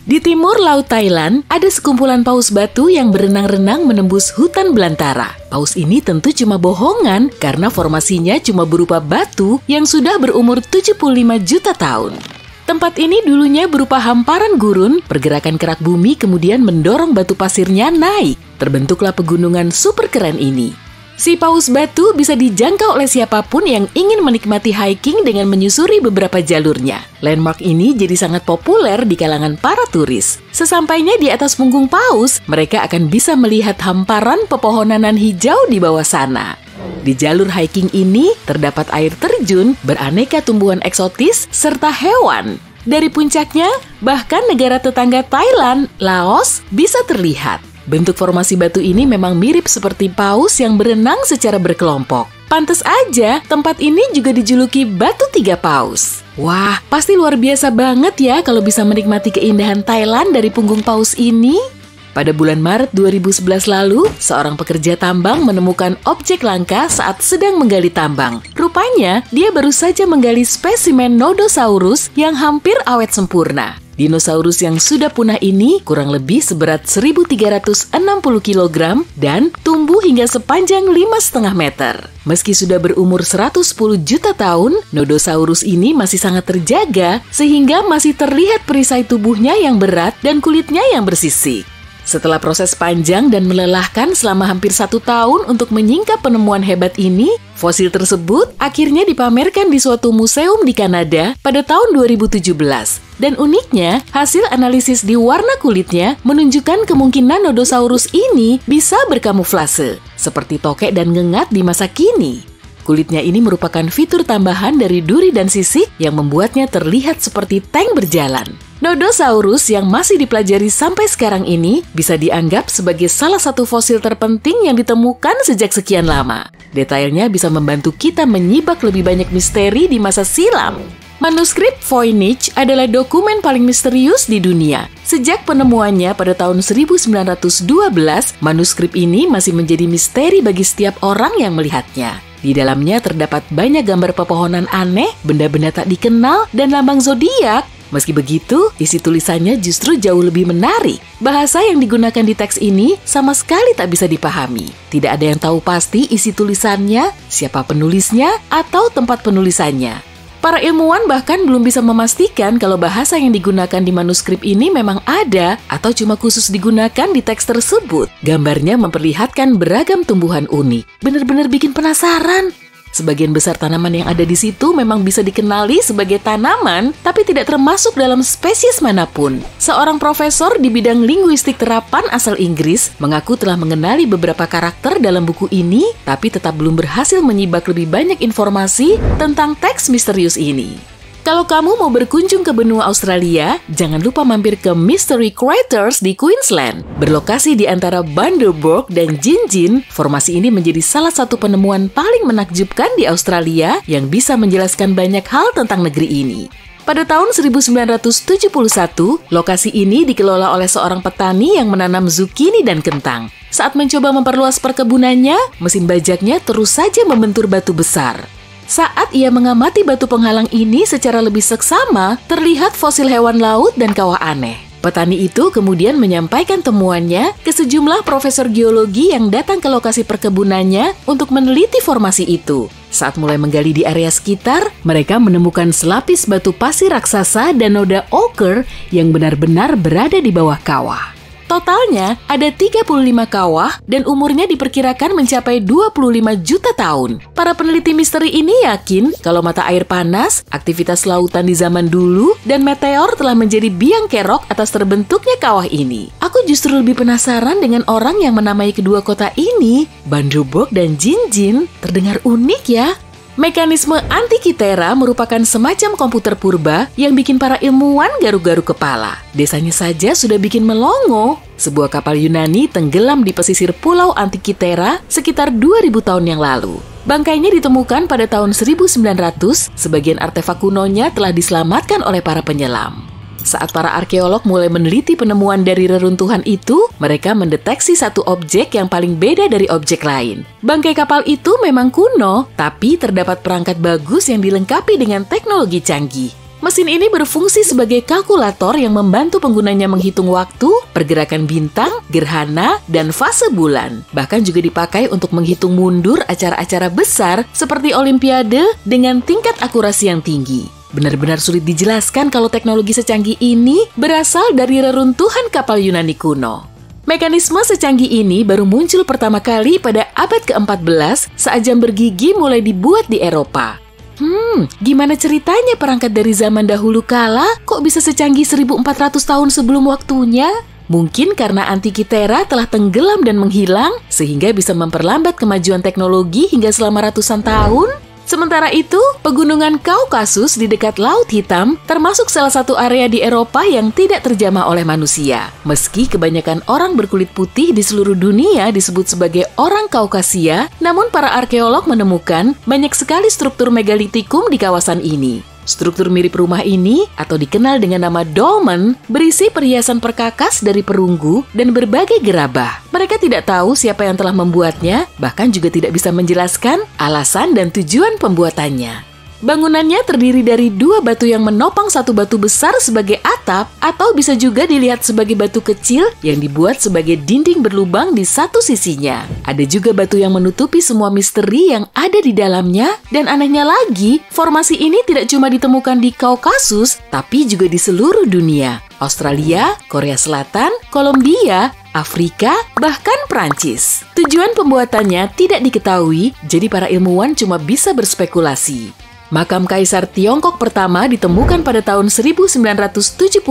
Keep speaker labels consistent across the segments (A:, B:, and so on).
A: Di timur Laut Thailand, ada sekumpulan paus batu yang berenang-renang menembus hutan belantara. Paus ini tentu cuma bohongan karena formasinya cuma berupa batu yang sudah berumur 75 juta tahun. Tempat ini dulunya berupa hamparan gurun, pergerakan kerak bumi kemudian mendorong batu pasirnya naik. Terbentuklah pegunungan super keren ini. Si paus batu bisa dijangkau oleh siapapun yang ingin menikmati hiking dengan menyusuri beberapa jalurnya. Landmark ini jadi sangat populer di kalangan para turis. Sesampainya di atas punggung paus, mereka akan bisa melihat hamparan pepohonan hijau di bawah sana. Di jalur hiking ini, terdapat air terjun, beraneka tumbuhan eksotis, serta hewan. Dari puncaknya, bahkan negara tetangga Thailand, Laos, bisa terlihat. Bentuk formasi batu ini memang mirip seperti paus yang berenang secara berkelompok. Pantes aja, tempat ini juga dijuluki Batu Tiga Paus. Wah, pasti luar biasa banget ya kalau bisa menikmati keindahan Thailand dari punggung paus ini. Pada bulan Maret 2011 lalu, seorang pekerja tambang menemukan objek langka saat sedang menggali tambang. Rupanya, dia baru saja menggali spesimen Nodosaurus yang hampir awet sempurna. Dinosaurus yang sudah punah ini kurang lebih seberat 1.360 kg dan tumbuh hingga sepanjang 5,5 meter. Meski sudah berumur 110 juta tahun, Nodosaurus ini masih sangat terjaga sehingga masih terlihat perisai tubuhnya yang berat dan kulitnya yang bersisik. Setelah proses panjang dan melelahkan selama hampir 1 tahun untuk menyingkap penemuan hebat ini, fosil tersebut akhirnya dipamerkan di suatu museum di Kanada pada tahun 2017. Dan uniknya, hasil analisis di warna kulitnya menunjukkan kemungkinan Nodosaurus ini bisa berkamuflase, seperti tokek dan ngengat di masa kini. Kulitnya ini merupakan fitur tambahan dari duri dan sisik yang membuatnya terlihat seperti tank berjalan. Nodosaurus yang masih dipelajari sampai sekarang ini bisa dianggap sebagai salah satu fosil terpenting yang ditemukan sejak sekian lama. Detailnya bisa membantu kita menyibak lebih banyak misteri di masa silam. Manuskrip Voynich adalah dokumen paling misterius di dunia. Sejak penemuannya pada tahun 1912, manuskrip ini masih menjadi misteri bagi setiap orang yang melihatnya. Di dalamnya terdapat banyak gambar pepohonan aneh, benda-benda tak dikenal, dan lambang zodiak. Meski begitu, isi tulisannya justru jauh lebih menarik. Bahasa yang digunakan di teks ini sama sekali tak bisa dipahami. Tidak ada yang tahu pasti isi tulisannya, siapa penulisnya, atau tempat penulisannya. Para ilmuwan bahkan belum bisa memastikan kalau bahasa yang digunakan di manuskrip ini memang ada atau cuma khusus digunakan di teks tersebut. Gambarnya memperlihatkan beragam tumbuhan unik. Benar-benar bikin penasaran. Sebagian besar tanaman yang ada di situ memang bisa dikenali sebagai tanaman, tapi tidak termasuk dalam spesies manapun. Seorang profesor di bidang linguistik terapan asal Inggris mengaku telah mengenali beberapa karakter dalam buku ini, tapi tetap belum berhasil menyibak lebih banyak informasi tentang teks misterius ini. Kalau kamu mau berkunjung ke benua Australia, jangan lupa mampir ke Mystery Craters di Queensland. Berlokasi di antara Bundaberg dan Gingin, formasi ini menjadi salah satu penemuan paling menakjubkan di Australia yang bisa menjelaskan banyak hal tentang negeri ini. Pada tahun 1971, lokasi ini dikelola oleh seorang petani yang menanam zucchini dan kentang. Saat mencoba memperluas perkebunannya, mesin bajaknya terus saja membentur batu besar. Saat ia mengamati batu penghalang ini secara lebih seksama, terlihat fosil hewan laut dan kawah aneh. Petani itu kemudian menyampaikan temuannya ke sejumlah profesor geologi yang datang ke lokasi perkebunannya untuk meneliti formasi itu. Saat mulai menggali di area sekitar, mereka menemukan selapis batu pasir raksasa dan noda ochre yang benar-benar berada di bawah kawah. Totalnya ada 35 kawah dan umurnya diperkirakan mencapai 25 juta tahun. Para peneliti misteri ini yakin kalau mata air panas, aktivitas lautan di zaman dulu, dan meteor telah menjadi biang kerok atas terbentuknya kawah ini. Aku justru lebih penasaran dengan orang yang menamai kedua kota ini, Bundaberg dan Gingin. Terdengar unik ya. Mekanisme Antikythera merupakan semacam komputer purba yang bikin para ilmuwan garuk-garuk kepala. Desanya saja sudah bikin melongo. Sebuah kapal Yunani tenggelam di pesisir pulau Antikythera sekitar 2000 tahun yang lalu. Bangkainya ditemukan pada tahun 1900, sebagian artefak kunonya telah diselamatkan oleh para penyelam. Saat para arkeolog mulai meneliti penemuan dari reruntuhan itu, mereka mendeteksi satu objek yang paling beda dari objek lain. Bangkai kapal itu memang kuno, tapi terdapat perangkat bagus yang dilengkapi dengan teknologi canggih. Mesin ini berfungsi sebagai kalkulator yang membantu penggunanya menghitung waktu, pergerakan bintang, gerhana, dan fase bulan. Bahkan juga dipakai untuk menghitung mundur acara-acara besar seperti Olimpiade dengan tingkat akurasi yang tinggi. Benar-benar sulit dijelaskan kalau teknologi secanggih ini berasal dari reruntuhan kapal Yunani kuno. Mekanisme secanggih ini baru muncul pertama kali pada abad ke-14 saat jam bergigi mulai dibuat di Eropa. Gimana ceritanya perangkat dari zaman dahulu kala kok bisa secanggih 1400 tahun sebelum waktunya? Mungkin karena Antikythera telah tenggelam dan menghilang, sehingga bisa memperlambat kemajuan teknologi hingga selama ratusan tahun? Sementara itu, pegunungan Kaukasus di dekat Laut Hitam termasuk salah satu area di Eropa yang tidak terjamah oleh manusia. Meski kebanyakan orang berkulit putih di seluruh dunia disebut sebagai orang Kaukasia, namun para arkeolog menemukan banyak sekali struktur megalitikum di kawasan ini. Struktur mirip rumah ini, atau dikenal dengan nama dolmen, berisi perhiasan perkakas dari perunggu dan berbagai gerabah. Mereka tidak tahu siapa yang telah membuatnya, bahkan juga tidak bisa menjelaskan alasan dan tujuan pembuatannya. Bangunannya terdiri dari dua batu yang menopang satu batu besar sebagai atap, atau bisa juga dilihat sebagai batu kecil yang dibuat sebagai dinding berlubang di satu sisinya. Ada juga batu yang menutupi semua misteri yang ada di dalamnya, dan anehnya lagi, formasi ini tidak cuma ditemukan di Kaukasus, tapi juga di seluruh dunia. Australia, Korea Selatan, Kolombia, Afrika, bahkan Prancis. Tujuan pembuatannya tidak diketahui, jadi para ilmuwan cuma bisa berspekulasi. Makam Kaisar Tiongkok pertama ditemukan pada tahun 1974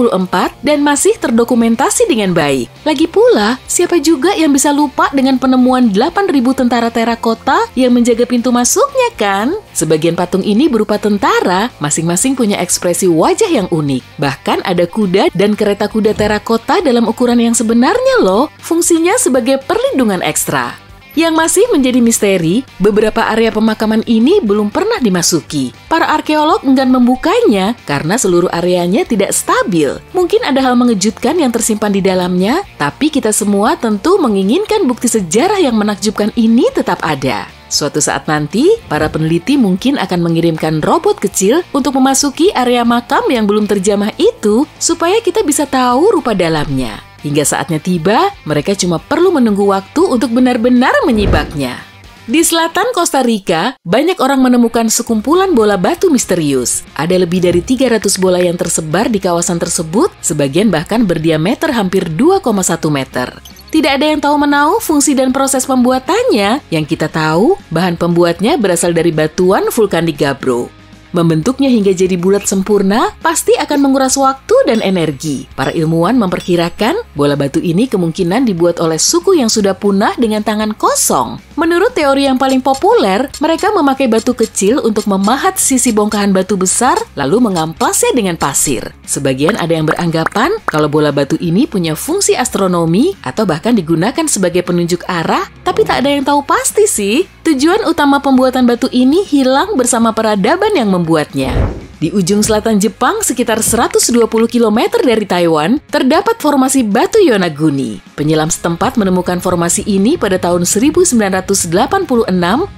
A: dan masih terdokumentasi dengan baik. Lagi pula, siapa juga yang bisa lupa dengan penemuan 8.000 tentara terakota yang menjaga pintu masuknya kan? Sebagian patung ini berupa tentara, masing-masing punya ekspresi wajah yang unik. Bahkan ada kuda dan kereta kuda terakota dalam ukuran yang sebenarnya loh, fungsinya sebagai perlindungan ekstra. Yang masih menjadi misteri, beberapa area pemakaman ini belum pernah dimasuki. Para arkeolog enggan membukanya karena seluruh areanya tidak stabil. Mungkin ada hal mengejutkan yang tersimpan di dalamnya, tapi kita semua tentu menginginkan bukti sejarah yang menakjubkan ini tetap ada. Suatu saat nanti, para peneliti mungkin akan mengirimkan robot kecil untuk memasuki area makam yang belum terjamah itu supaya kita bisa tahu rupa dalamnya. Hingga saatnya tiba, mereka cuma perlu menunggu waktu untuk benar-benar menyibaknya. Di selatan Costa Rica, banyak orang menemukan sekumpulan bola batu misterius. Ada lebih dari 300 bola yang tersebar di kawasan tersebut, sebagian bahkan berdiameter hampir 2,1 meter. Tidak ada yang tahu menahu fungsi dan proses pembuatannya. Yang kita tahu, bahan pembuatnya berasal dari batuan vulkanik Gabbro. Membentuknya hingga jadi bulat sempurna pasti akan menguras waktu dan energi. Para ilmuwan memperkirakan bola batu ini kemungkinan dibuat oleh suku yang sudah punah dengan tangan kosong. Menurut teori yang paling populer, mereka memakai batu kecil untuk memahat sisi bongkahan batu besar lalu mengamplasnya dengan pasir. Sebagian ada yang beranggapan kalau bola batu ini punya fungsi astronomi atau bahkan digunakan sebagai penunjuk arah, tapi tak ada yang tahu pasti sih. Tujuan utama pembuatan batu ini hilang bersama peradaban yang membuatnya. Di ujung selatan Jepang, sekitar 120 km dari Taiwan, terdapat formasi batu Yonaguni. Penyelam setempat menemukan formasi ini pada tahun 1986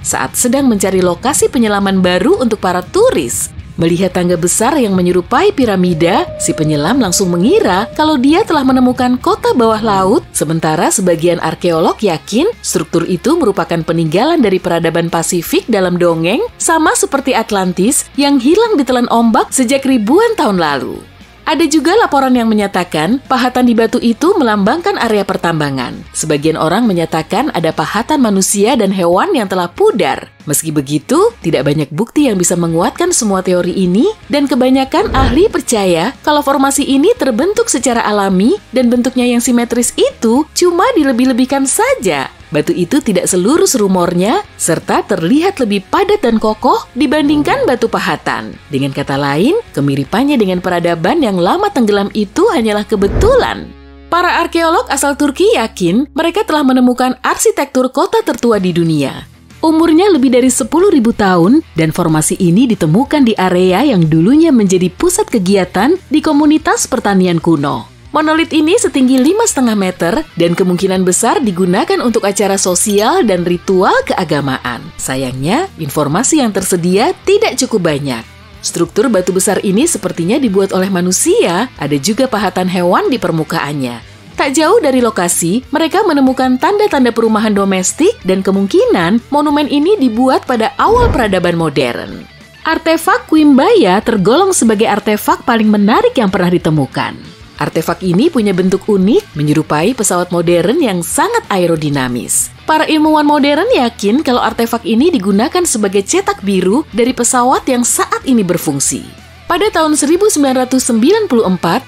A: saat sedang mencari lokasi penyelaman baru untuk para turis. Melihat tangga besar yang menyerupai piramida, si penyelam langsung mengira kalau dia telah menemukan kota bawah laut, sementara sebagian arkeolog yakin struktur itu merupakan peninggalan dari peradaban Pasifik dalam dongeng, sama seperti Atlantis yang hilang ditelan ombak sejak ribuan tahun lalu. Ada juga laporan yang menyatakan pahatan di batu itu melambangkan area pertambangan. Sebagian orang menyatakan ada pahatan manusia dan hewan yang telah pudar. Meski begitu, tidak banyak bukti yang bisa menguatkan semua teori ini, dan kebanyakan ahli percaya kalau formasi ini terbentuk secara alami dan bentuknya yang simetris itu cuma dilebih-lebihkan saja. Batu itu tidak selurus rumornya, serta terlihat lebih padat dan kokoh dibandingkan batu pahatan. Dengan kata lain, kemiripannya dengan peradaban yang lama tenggelam itu hanyalah kebetulan. Para arkeolog asal Turki yakin mereka telah menemukan arsitektur kota tertua di dunia. Umurnya lebih dari 10.000 tahun, dan formasi ini ditemukan di area yang dulunya menjadi pusat kegiatan di komunitas pertanian kuno. Monolit ini setinggi 5,5 meter dan kemungkinan besar digunakan untuk acara sosial dan ritual keagamaan. Sayangnya, informasi yang tersedia tidak cukup banyak. Struktur batu besar ini sepertinya dibuat oleh manusia, ada juga pahatan hewan di permukaannya. Tak jauh dari lokasi, mereka menemukan tanda-tanda perumahan domestik dan kemungkinan monumen ini dibuat pada awal peradaban modern. Artefak Quimbaya tergolong sebagai artefak paling menarik yang pernah ditemukan. Artefak ini punya bentuk unik, menyerupai pesawat modern yang sangat aerodinamis. Para ilmuwan modern yakin kalau artefak ini digunakan sebagai cetak biru dari pesawat yang saat ini berfungsi. Pada tahun 1994,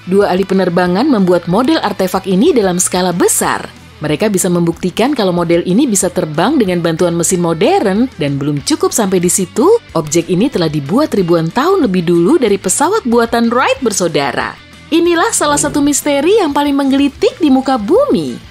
A: dua ahli penerbangan membuat model artefak ini dalam skala besar. Mereka bisa membuktikan kalau model ini bisa terbang dengan bantuan mesin modern, dan belum cukup sampai di situ, objek ini telah dibuat ribuan tahun lebih dulu dari pesawat buatan Wright bersaudara. Inilah salah satu misteri yang paling menggelitik di muka bumi.